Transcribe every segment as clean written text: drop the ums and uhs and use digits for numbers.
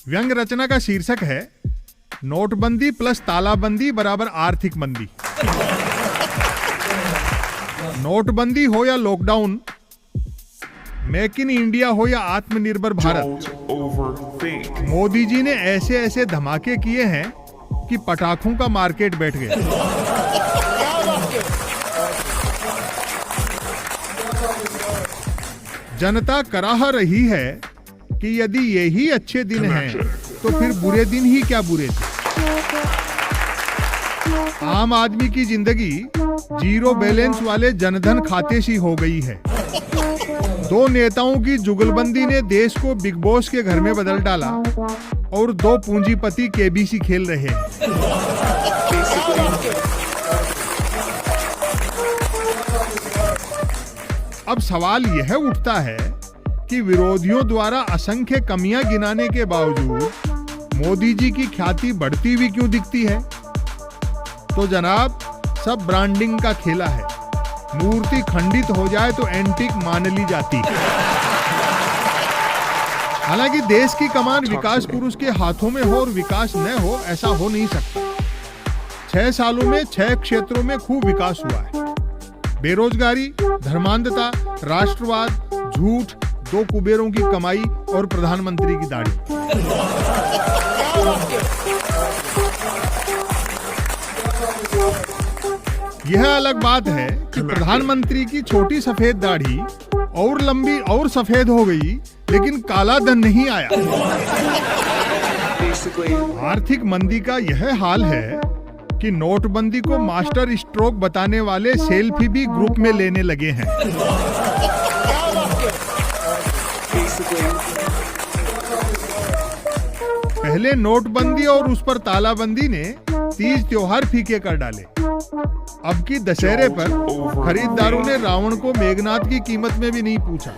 व्यंग रचना का शीर्षक है नोटबंदी प्लस तालाबंदी बराबर आर्थिक मंदी। नोटबंदी हो या लॉकडाउन, मेक इन इंडिया हो या आत्मनिर्भर भारत, मोदी जी ने ऐसे ऐसे धमाके किए हैं कि पटाखों का मार्केट बैठ गया। जनता कराह रही है कि यदि यही अच्छे दिन हैं तो फिर बुरे दिन ही क्या बुरे थे। आम आदमी की जिंदगी जीरो बैलेंस वाले जनधन खाते सी हो गई है। दो नेताओं की जुगलबंदी ने देश को बिग बॉस के घर में बदल डाला और दो पूंजीपति केबीसी खेल रहे हैं। अब सवाल यह उठता है कि विरोधियों द्वारा असंख्य कमियां गिनाने के बावजूद मोदी जी की ख्याति बढ़ती हुई क्यों दिखती है? तो जनाब, सब ब्रांडिंग का खेला है। मूर्ति खंडित हो जाए तो एंटीक मान ली जाती है। हालांकि देश की कमान विकास पुरुष के हाथों में हो और विकास न हो, ऐसा हो नहीं सकता। 6 सालों में 6 क्षेत्रों में खूब विकास हुआ है। बेरोजगारी, धर्मांधता, राष्ट्रवाद, झूठ, 2 कुबेरों की कमाई और प्रधानमंत्री की दाढ़ी। यह अलग बात है कि प्रधानमंत्री की छोटी सफेद दाढ़ी और लंबी और सफेद हो गई, लेकिन काला धन नहीं आया। आर्थिक मंदी का यह हाल है कि नोटबंदी को मास्टर स्ट्रोक बताने वाले सेल्फी भी ग्रुप में लेने लगे हैं। पहले नोटबंदी और उस पर तालाबंदी ने तीज त्योहार फीके कर डाले। अब की दशहरे पर खरीदारों ने रावण को मेघनाथ की कीमत में भी नहीं पूछा।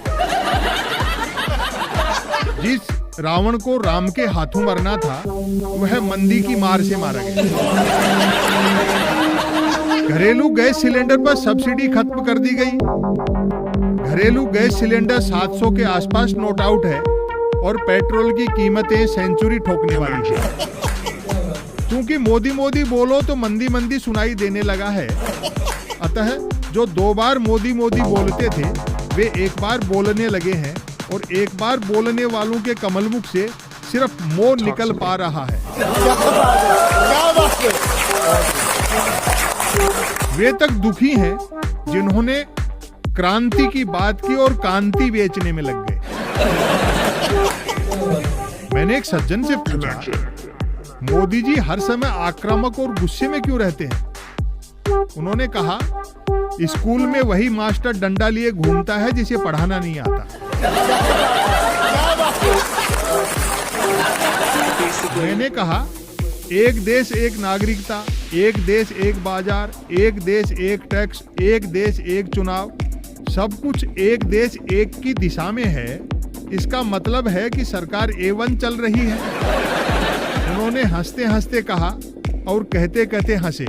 जिस रावण को राम के हाथों मरना था, वह मंदी की मार से मारा गया। घरेलू गैस सिलेंडर पर सब्सिडी खत्म कर दी गई। घरेलू गैस सिलेंडर 700 के आसपास नोट आउट है और पेट्रोल की कीमतें सेंचुरी ठोकने वाली है। क्योंकि मोदी मोदी बोलो तो मंदी मंदी सुनाई देने लगा है, अतः जो 2 बार मोदी मोदी बोलते थे वे एक बार बोलने लगे हैं और एक बार बोलने वालों के कमलमुख से सिर्फ मोर निकल पा रहा है। वे तक दुखी हैं जिन्होंने क्रांति की बात की और कांति बेचने में लग गए। मैंने एक सज्जन से पूछा, मोदी जी हर समय आक्रामक और गुस्से में क्यों रहते हैं? उन्होंने कहा, स्कूल में वही मास्टर डंडा लिए घूमता है जिसे पढ़ाना नहीं आता। मैंने कहा, एक देश एक नागरिकता, एक देश एक बाजार, एक देश एक टैक्स, एक देश एक चुनाव, सब कुछ एक देश एक की दिशा में है। इसका मतलब है कि सरकार A1 चल रही है। उन्होंने हंसते हंसते कहा और कहते कहते हंसे।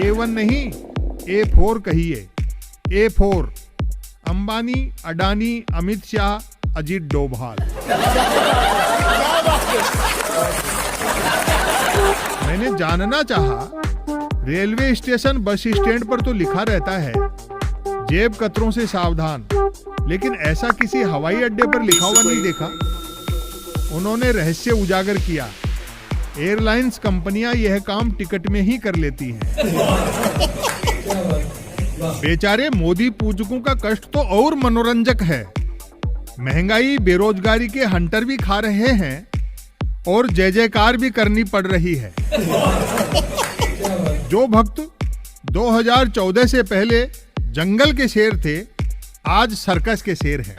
A1 नहीं, A4 कहिए। A4 अंबानी, अडानी, अमित शाह, अजीत डोभाल। मैंने जानना चाहा, रेलवे स्टेशन बस स्टैंड पर तो लिखा रहता है जेब कतरों से सावधान, लेकिन ऐसा किसी हवाई अड्डे पर लिखा हुआ नहीं देखा। उन्होंने रहस्य उजागर किया, एयरलाइंस कंपनियां यह काम टिकट में ही कर लेती हैं। बेचारे मोदी पूजकों का कष्ट तो और मनोरंजक है। महंगाई, बेरोजगारी के हंटर भी खा रहे हैं और जय जयकार भी करनी पड़ रही है। जो भक्त 2014 से पहले जंगल के शेर थे, आज सर्कस के शेर हैं।